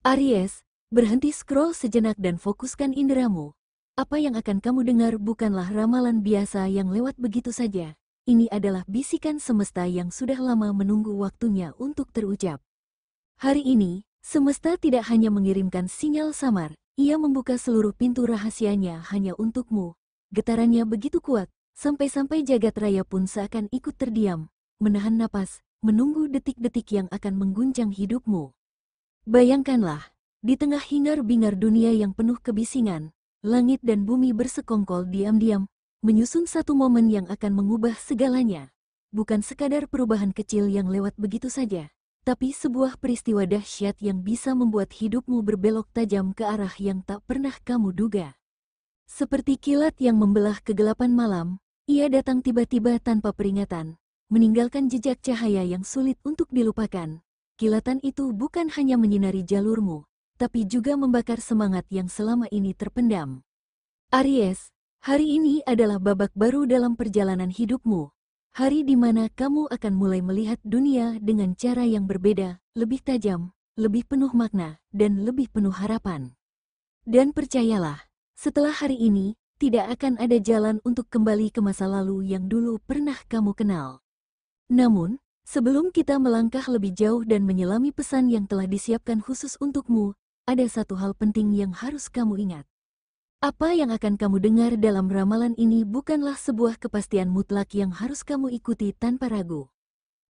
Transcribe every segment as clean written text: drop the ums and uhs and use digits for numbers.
Aries, berhenti scroll sejenak dan fokuskan inderamu. Apa yang akan kamu dengar bukanlah ramalan biasa yang lewat begitu saja. Ini adalah bisikan semesta yang sudah lama menunggu waktunya untuk terucap. Hari ini, semesta tidak hanya mengirimkan sinyal samar, ia membuka seluruh pintu rahasianya hanya untukmu. Getarannya begitu kuat, sampai-sampai jagat raya pun seakan ikut terdiam, menahan napas, menunggu detik-detik yang akan mengguncang hidupmu. Bayangkanlah, di tengah hingar-bingar dunia yang penuh kebisingan, langit dan bumi bersekongkol diam-diam, menyusun satu momen yang akan mengubah segalanya. Bukan sekadar perubahan kecil yang lewat begitu saja, tapi sebuah peristiwa dahsyat yang bisa membuat hidupmu berbelok tajam ke arah yang tak pernah kamu duga. Seperti kilat yang membelah kegelapan malam, ia datang tiba-tiba tanpa peringatan, meninggalkan jejak cahaya yang sulit untuk dilupakan. Kilatan itu bukan hanya menyinari jalurmu, tapi juga membakar semangat yang selama ini terpendam. Aries, hari ini adalah babak baru dalam perjalanan hidupmu. Hari di mana kamu akan mulai melihat dunia dengan cara yang berbeda, lebih tajam, lebih penuh makna, dan lebih penuh harapan. Dan percayalah, setelah hari ini, tidak akan ada jalan untuk kembali ke masa lalu yang dulu pernah kamu kenal. Namun, sebelum kita melangkah lebih jauh dan menyelami pesan yang telah disiapkan khusus untukmu, ada satu hal penting yang harus kamu ingat. Apa yang akan kamu dengar dalam ramalan ini bukanlah sebuah kepastian mutlak yang harus kamu ikuti tanpa ragu.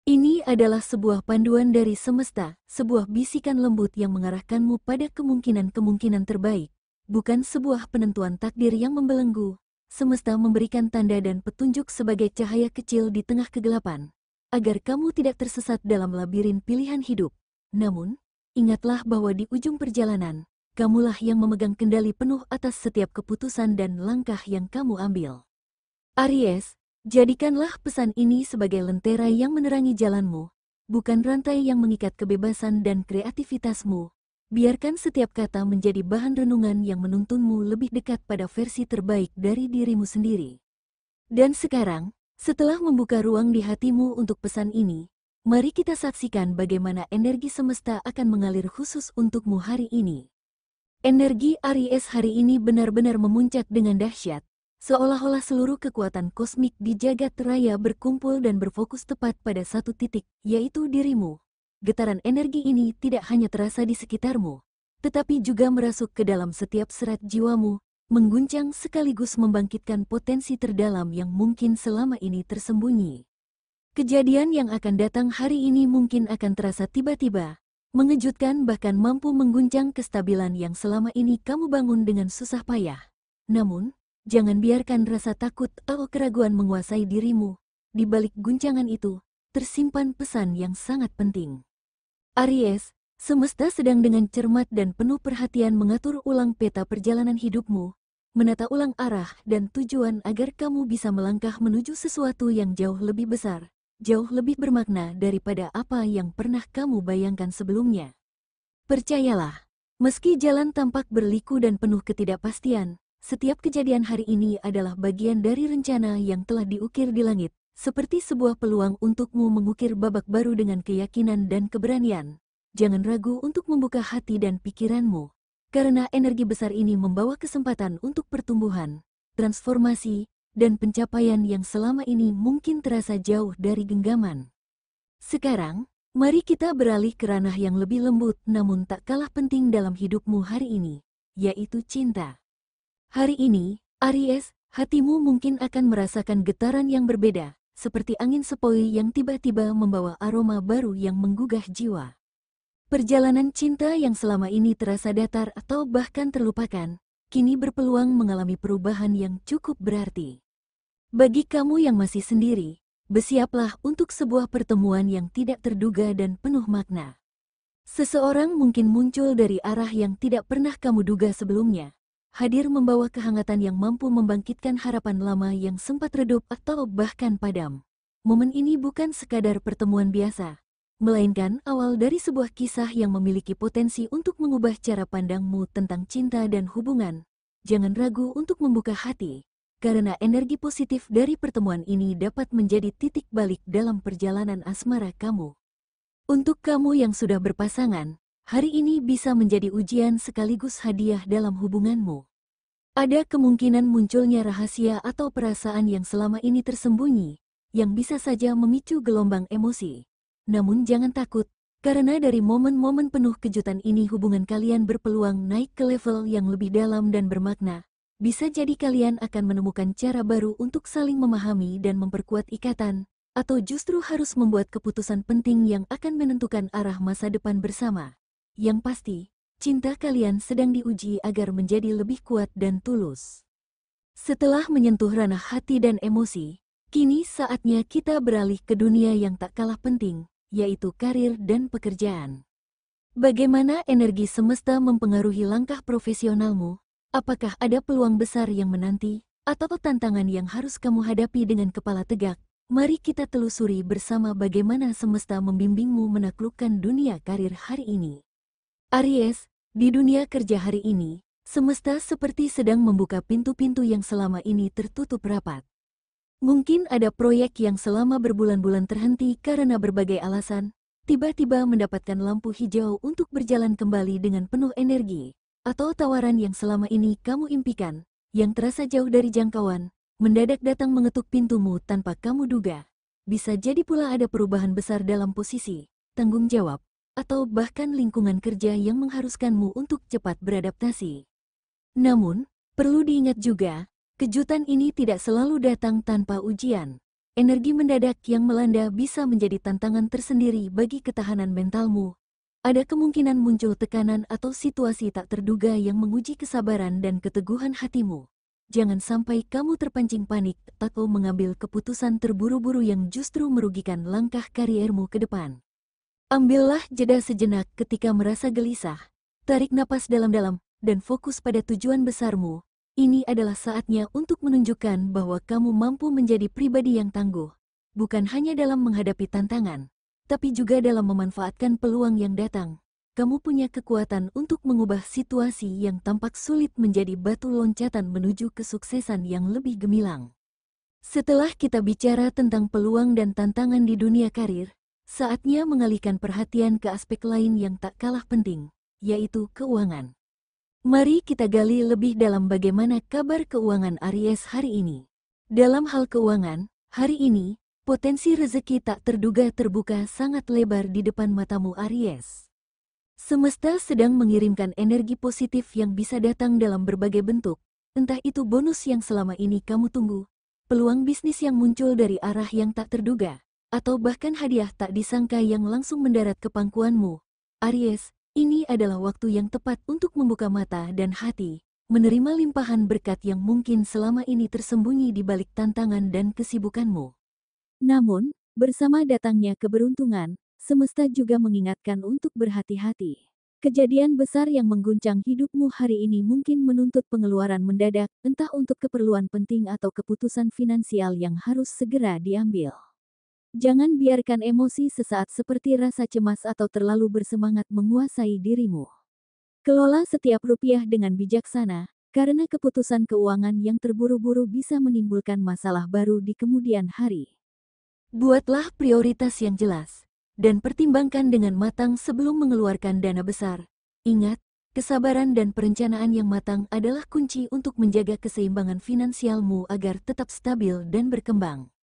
Ini adalah sebuah panduan dari semesta, sebuah bisikan lembut yang mengarahkanmu pada kemungkinan-kemungkinan terbaik, bukan sebuah penentuan takdir yang membelenggu. Semesta memberikan tanda dan petunjuk sebagai cahaya kecil di tengah kegelapan, agar kamu tidak tersesat dalam labirin pilihan hidup. Namun, ingatlah bahwa di ujung perjalanan, kamulah yang memegang kendali penuh atas setiap keputusan dan langkah yang kamu ambil. Aries, jadikanlah pesan ini sebagai lentera yang menerangi jalanmu, bukan rantai yang mengikat kebebasan dan kreativitasmu. Biarkan setiap kata menjadi bahan renungan yang menuntunmu lebih dekat pada versi terbaik dari dirimu sendiri. Dan sekarang, setelah membuka ruang di hatimu untuk pesan ini, mari kita saksikan bagaimana energi semesta akan mengalir khusus untukmu hari ini. Energi Aries hari ini benar-benar memuncak dengan dahsyat, seolah-olah seluruh kekuatan kosmik di jagat raya berkumpul dan berfokus tepat pada satu titik, yaitu dirimu. Getaran energi ini tidak hanya terasa di sekitarmu, tetapi juga merasuk ke dalam setiap serat jiwamu, mengguncang sekaligus membangkitkan potensi terdalam yang mungkin selama ini tersembunyi. Kejadian yang akan datang hari ini mungkin akan terasa tiba-tiba, mengejutkan bahkan mampu mengguncang kestabilan yang selama ini kamu bangun dengan susah payah. Namun, jangan biarkan rasa takut atau keraguan menguasai dirimu. Di balik guncangan itu, tersimpan pesan yang sangat penting. Aries, semesta sedang dengan cermat dan penuh perhatian mengatur ulang peta perjalanan hidupmu, menata ulang arah dan tujuan agar kamu bisa melangkah menuju sesuatu yang jauh lebih besar, jauh lebih bermakna daripada apa yang pernah kamu bayangkan sebelumnya. Percayalah, meski jalan tampak berliku dan penuh ketidakpastian, setiap kejadian hari ini adalah bagian dari rencana yang telah diukir di langit, seperti sebuah peluang untukmu mengukir babak baru dengan keyakinan dan keberanian. Jangan ragu untuk membuka hati dan pikiranmu, karena energi besar ini membawa kesempatan untuk pertumbuhan, transformasi, dan pencapaian yang selama ini mungkin terasa jauh dari genggaman. Sekarang, mari kita beralih ke ranah yang lebih lembut namun tak kalah penting dalam hidupmu hari ini, yaitu cinta. Hari ini, Aries, hatimu mungkin akan merasakan getaran yang berbeda, seperti angin sepoi yang tiba-tiba membawa aroma baru yang menggugah jiwa. Perjalanan cinta yang selama ini terasa datar atau bahkan terlupakan, kini berpeluang mengalami perubahan yang cukup berarti. Bagi kamu yang masih sendiri, bersiaplah untuk sebuah pertemuan yang tidak terduga dan penuh makna. Seseorang mungkin muncul dari arah yang tidak pernah kamu duga sebelumnya, hadir membawa kehangatan yang mampu membangkitkan harapan lama yang sempat redup atau bahkan padam. Momen ini bukan sekadar pertemuan biasa, melainkan awal dari sebuah kisah yang memiliki potensi untuk mengubah cara pandangmu tentang cinta dan hubungan. Jangan ragu untuk membuka hati, karena energi positif dari pertemuan ini dapat menjadi titik balik dalam perjalanan asmara kamu. Untuk kamu yang sudah berpasangan, hari ini bisa menjadi ujian sekaligus hadiah dalam hubunganmu. Ada kemungkinan munculnya rahasia atau perasaan yang selama ini tersembunyi, yang bisa saja memicu gelombang emosi. Namun jangan takut, karena dari momen-momen penuh kejutan ini hubungan kalian berpeluang naik ke level yang lebih dalam dan bermakna. Bisa jadi kalian akan menemukan cara baru untuk saling memahami dan memperkuat ikatan, atau justru harus membuat keputusan penting yang akan menentukan arah masa depan bersama. Yang pasti, cinta kalian sedang diuji agar menjadi lebih kuat dan tulus. Setelah menyentuh ranah hati dan emosi, kini saatnya kita beralih ke dunia yang tak kalah penting, yaitu karir dan pekerjaan. Bagaimana energi semesta mempengaruhi langkah profesionalmu? Apakah ada peluang besar yang menanti, atau tantangan yang harus kamu hadapi dengan kepala tegak? Mari kita telusuri bersama bagaimana semesta membimbingmu menaklukkan dunia karir hari ini. Aries, di dunia kerja hari ini, semesta seperti sedang membuka pintu-pintu yang selama ini tertutup rapat. Mungkin ada proyek yang selama berbulan-bulan terhenti karena berbagai alasan, tiba-tiba mendapatkan lampu hijau untuk berjalan kembali dengan penuh energi, atau tawaran yang selama ini kamu impikan, yang terasa jauh dari jangkauan, mendadak datang mengetuk pintumu tanpa kamu duga. Bisa jadi pula ada perubahan besar dalam posisi, tanggung jawab, atau bahkan lingkungan kerja yang mengharuskanmu untuk cepat beradaptasi. Namun, perlu diingat juga, kejutan ini tidak selalu datang tanpa ujian. Energi mendadak yang melanda bisa menjadi tantangan tersendiri bagi ketahanan mentalmu. Ada kemungkinan muncul tekanan atau situasi tak terduga yang menguji kesabaran dan keteguhan hatimu. Jangan sampai kamu terpancing panik atau mengambil keputusan terburu-buru yang justru merugikan langkah kariermu ke depan. Ambillah jeda sejenak ketika merasa gelisah, tarik napas dalam-dalam, dan fokus pada tujuan besarmu. Ini adalah saatnya untuk menunjukkan bahwa kamu mampu menjadi pribadi yang tangguh, bukan hanya dalam menghadapi tantangan, tapi juga dalam memanfaatkan peluang yang datang. Kamu punya kekuatan untuk mengubah situasi yang tampak sulit menjadi batu loncatan menuju kesuksesan yang lebih gemilang. Setelah kita bicara tentang peluang dan tantangan di dunia karir, saatnya mengalihkan perhatian ke aspek lain yang tak kalah penting, yaitu keuangan. Mari kita gali lebih dalam bagaimana kabar keuangan Aries hari ini. Dalam hal keuangan, hari ini, potensi rezeki tak terduga terbuka sangat lebar di depan matamu Aries. Semesta sedang mengirimkan energi positif yang bisa datang dalam berbagai bentuk, entah itu bonus yang selama ini kamu tunggu, peluang bisnis yang muncul dari arah yang tak terduga, atau bahkan hadiah tak disangka yang langsung mendarat ke pangkuanmu. Aries, ini adalah waktu yang tepat untuk membuka mata dan hati, menerima limpahan berkat yang mungkin selama ini tersembunyi di balik tantangan dan kesibukanmu. Namun, bersama datangnya keberuntungan, semesta juga mengingatkan untuk berhati-hati. Kejadian besar yang mengguncang hidupmu hari ini mungkin menuntut pengeluaran mendadak, entah untuk keperluan penting atau keputusan finansial yang harus segera diambil. Jangan biarkan emosi sesaat seperti rasa cemas atau terlalu bersemangat menguasai dirimu. Kelola setiap rupiah dengan bijaksana, karena keputusan keuangan yang terburu-buru bisa menimbulkan masalah baru di kemudian hari. Buatlah prioritas yang jelas, dan pertimbangkan dengan matang sebelum mengeluarkan dana besar. Ingat, kesabaran dan perencanaan yang matang adalah kunci untuk menjaga keseimbangan finansialmu agar tetap stabil dan berkembang.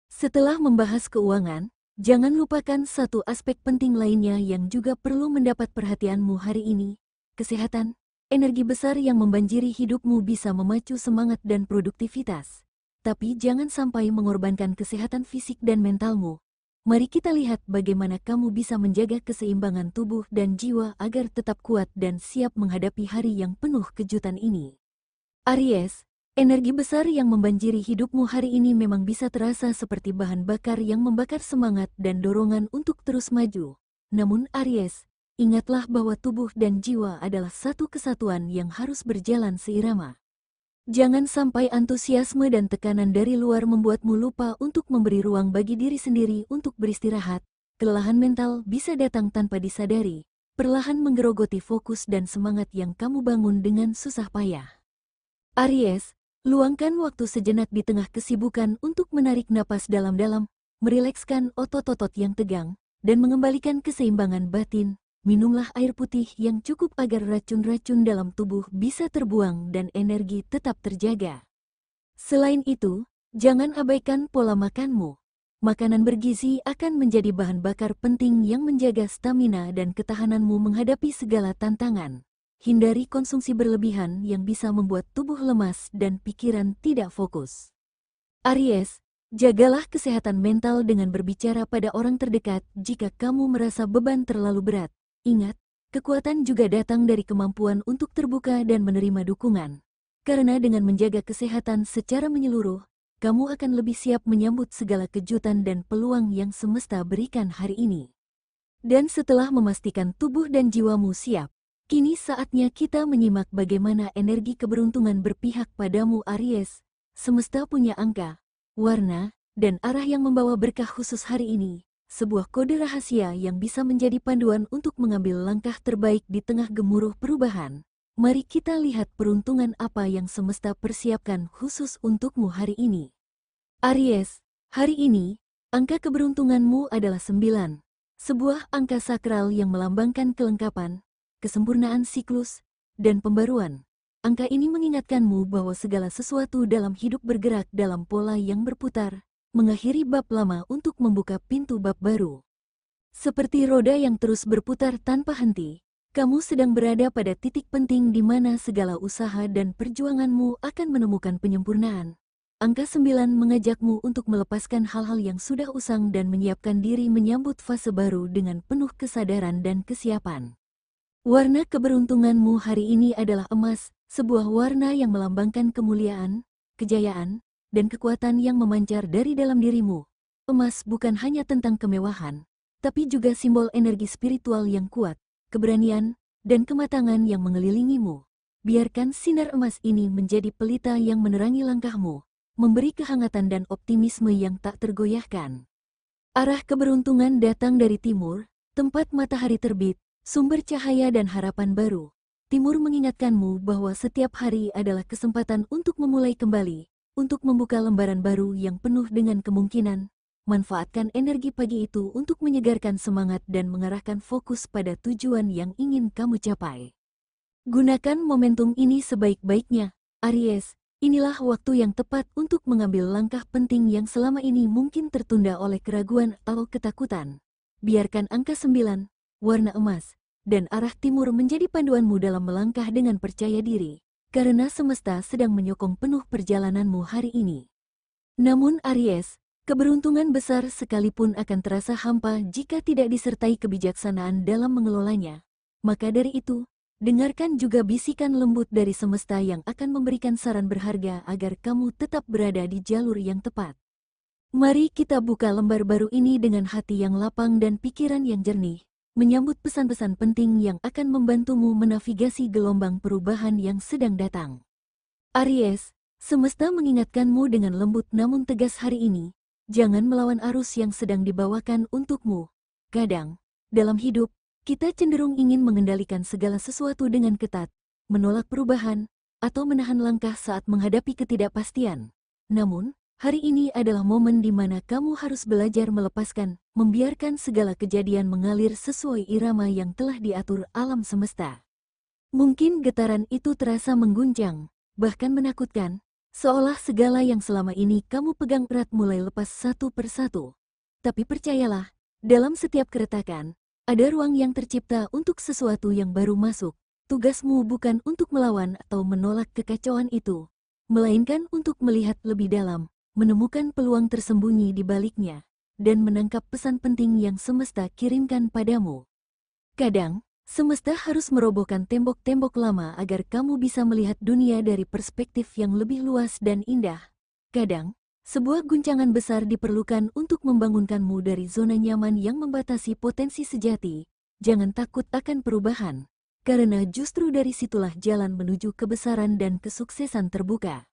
Setelah membahas keuangan, jangan lupakan satu aspek penting lainnya yang juga perlu mendapat perhatianmu hari ini, kesehatan. Energi besar yang membanjiri hidupmu bisa memacu semangat dan produktivitas, tapi jangan sampai mengorbankan kesehatan fisik dan mentalmu. Mari kita lihat bagaimana kamu bisa menjaga keseimbangan tubuh dan jiwa agar tetap kuat dan siap menghadapi hari yang penuh kejutan ini. Aries, energi besar yang membanjiri hidupmu hari ini memang bisa terasa seperti bahan bakar yang membakar semangat dan dorongan untuk terus maju. Namun Aries, ingatlah bahwa tubuh dan jiwa adalah satu kesatuan yang harus berjalan seirama. Jangan sampai antusiasme dan tekanan dari luar membuatmu lupa untuk memberi ruang bagi diri sendiri untuk beristirahat. Kelelahan mental bisa datang tanpa disadari, perlahan menggerogoti fokus dan semangat yang kamu bangun dengan susah payah. Aries, luangkan waktu sejenak di tengah kesibukan untuk menarik napas dalam-dalam, merilekskan otot-otot yang tegang, dan mengembalikan keseimbangan batin. minumlah air putih yang cukup agar racun-racun dalam tubuh bisa terbuang dan energi tetap terjaga. Selain itu, jangan abaikan pola makanmu. Makanan bergizi akan menjadi bahan bakar penting yang menjaga stamina dan ketahananmu menghadapi segala tantangan. Hindari konsumsi berlebihan yang bisa membuat tubuh lemas dan pikiran tidak fokus. Aries, jagalah kesehatan mental dengan berbicara pada orang terdekat jika kamu merasa beban terlalu berat. Ingat, kekuatan juga datang dari kemampuan untuk terbuka dan menerima dukungan. Karena dengan menjaga kesehatan secara menyeluruh, kamu akan lebih siap menyambut segala kejutan dan peluang yang semesta berikan hari ini. Dan setelah memastikan tubuh dan jiwamu siap, kini saatnya kita menyimak bagaimana energi keberuntungan berpihak padamu Aries. Semesta punya angka, warna, dan arah yang membawa berkah khusus hari ini. Sebuah kode rahasia yang bisa menjadi panduan untuk mengambil langkah terbaik di tengah gemuruh perubahan. Mari kita lihat peruntungan apa yang semesta persiapkan khusus untukmu hari ini. Aries, hari ini, angka keberuntunganmu adalah 9. Sebuah angka sakral yang melambangkan kelengkapan, kesempurnaan siklus, dan pembaruan. Angka ini mengingatkanmu bahwa segala sesuatu dalam hidup bergerak dalam pola yang berputar, mengakhiri bab lama untuk membuka pintu bab baru. Seperti roda yang terus berputar tanpa henti, kamu sedang berada pada titik penting di mana segala usaha dan perjuanganmu akan menemukan penyempurnaan. Angka 9 mengajakmu untuk melepaskan hal-hal yang sudah usang dan menyiapkan diri menyambut fase baru dengan penuh kesadaran dan kesiapan. Warna keberuntunganmu hari ini adalah emas, sebuah warna yang melambangkan kemuliaan, kejayaan, dan kekuatan yang memancar dari dalam dirimu. Emas bukan hanya tentang kemewahan, tapi juga simbol energi spiritual yang kuat, keberanian, dan kematangan yang mengelilingimu. Biarkan sinar emas ini menjadi pelita yang menerangi langkahmu, memberi kehangatan dan optimisme yang tak tergoyahkan. Arah keberuntungan datang dari timur, tempat matahari terbit, sumber cahaya dan harapan baru. Timur mengingatkanmu bahwa setiap hari adalah kesempatan untuk memulai kembali, untuk membuka lembaran baru yang penuh dengan kemungkinan. Manfaatkan energi pagi itu untuk menyegarkan semangat dan mengarahkan fokus pada tujuan yang ingin kamu capai. Gunakan momentum ini sebaik-baiknya, Aries. Inilah waktu yang tepat untuk mengambil langkah penting yang selama ini mungkin tertunda oleh keraguan atau ketakutan. Biarkan angka 9, warna emas, dan arah timur menjadi panduanmu dalam melangkah dengan percaya diri, karena semesta sedang menyokong penuh perjalananmu hari ini. Namun Aries, keberuntungan besar sekalipun akan terasa hampa jika tidak disertai kebijaksanaan dalam mengelolanya. Maka dari itu, dengarkan juga bisikan lembut dari semesta yang akan memberikan saran berharga agar kamu tetap berada di jalur yang tepat. Mari kita buka lembar baru ini dengan hati yang lapang dan pikiran yang jernih, menyambut pesan-pesan penting yang akan membantumu menavigasi gelombang perubahan yang sedang datang. Aries, semesta mengingatkanmu dengan lembut namun tegas hari ini, jangan melawan arus yang sedang dibawakan untukmu. Kadang, dalam hidup, kita cenderung ingin mengendalikan segala sesuatu dengan ketat, menolak perubahan, atau menahan langkah saat menghadapi ketidakpastian. Namun, hari ini adalah momen di mana kamu harus belajar melepaskan, membiarkan segala kejadian mengalir sesuai irama yang telah diatur alam semesta. Mungkin getaran itu terasa mengguncang, bahkan menakutkan, seolah segala yang selama ini kamu pegang erat mulai lepas satu persatu. Tapi percayalah, dalam setiap keretakan, ada ruang yang tercipta untuk sesuatu yang baru masuk. Tugasmu bukan untuk melawan atau menolak kekacauan itu, melainkan untuk melihat lebih dalam, menemukan peluang tersembunyi di baliknya, dan menangkap pesan penting yang semesta kirimkan padamu. Kadang, semesta harus merobohkan tembok-tembok lama agar kamu bisa melihat dunia dari perspektif yang lebih luas dan indah. Kadang, sebuah guncangan besar diperlukan untuk membangunkanmu dari zona nyaman yang membatasi potensi sejati. Jangan takut akan perubahan, karena justru dari situlah jalan menuju kebesaran dan kesuksesan terbuka.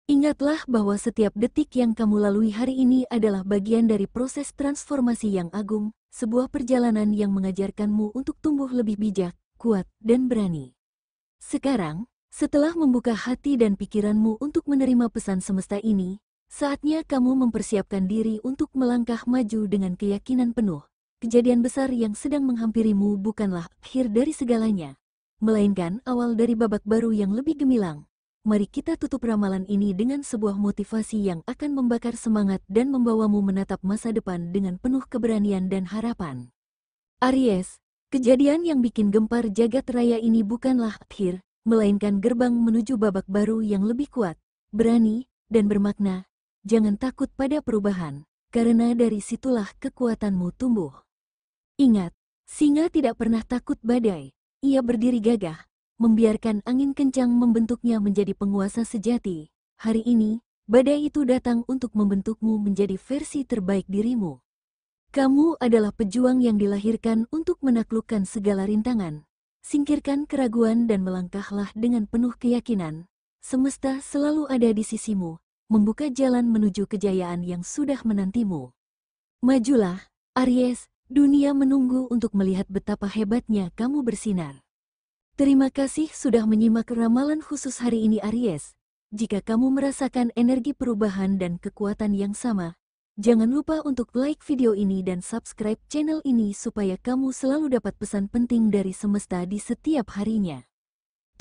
Ingatlah bahwa setiap detik yang kamu lalui hari ini adalah bagian dari proses transformasi yang agung, sebuah perjalanan yang mengajarkanmu untuk tumbuh lebih bijak, kuat, dan berani. Sekarang, setelah membuka hati dan pikiranmu untuk menerima pesan semesta ini, saatnya kamu mempersiapkan diri untuk melangkah maju dengan keyakinan penuh. kejadian besar yang sedang menghampirimu bukanlah akhir dari segalanya, melainkan awal dari babak baru yang lebih gemilang. Mari kita tutup ramalan ini dengan sebuah motivasi yang akan membakar semangat dan membawamu menatap masa depan dengan penuh keberanian dan harapan. Aries, kejadian yang bikin gempar jagat raya ini bukanlah akhir, melainkan gerbang menuju babak baru yang lebih kuat, berani, dan bermakna. Jangan takut pada perubahan, karena dari situlah kekuatanmu tumbuh. Ingat, singa tidak pernah takut badai. Ia berdiri gagah, membiarkan angin kencang membentuknya menjadi penguasa sejati. Hari ini, badai itu datang untuk membentukmu menjadi versi terbaik dirimu. Kamu adalah pejuang yang dilahirkan untuk menaklukkan segala rintangan. Singkirkan keraguan dan melangkahlah dengan penuh keyakinan. Semesta selalu ada di sisimu, membuka jalan menuju kejayaan yang sudah menantimu. Majulah, Aries, dunia menunggu untuk melihat betapa hebatnya kamu bersinar. Terima kasih sudah menyimak ramalan khusus hari ini Aries. Jika kamu merasakan energi perubahan dan kekuatan yang sama, jangan lupa untuk like video ini dan subscribe channel ini supaya kamu selalu dapat pesan penting dari semesta di setiap harinya.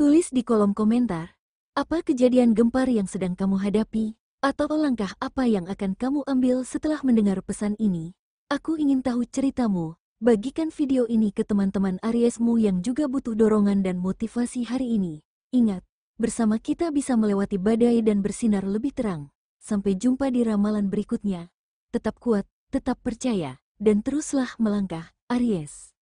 Tulis di kolom komentar, apa kejadian gempar yang sedang kamu hadapi, atau langkah apa yang akan kamu ambil setelah mendengar pesan ini. Aku ingin tahu ceritamu. Bagikan video ini ke teman-teman Ariesmu yang juga butuh dorongan dan motivasi hari ini. Ingat, bersama kita bisa melewati badai dan bersinar lebih terang. Sampai jumpa di ramalan berikutnya. Tetap kuat, tetap percaya, dan teruslah melangkah, Aries.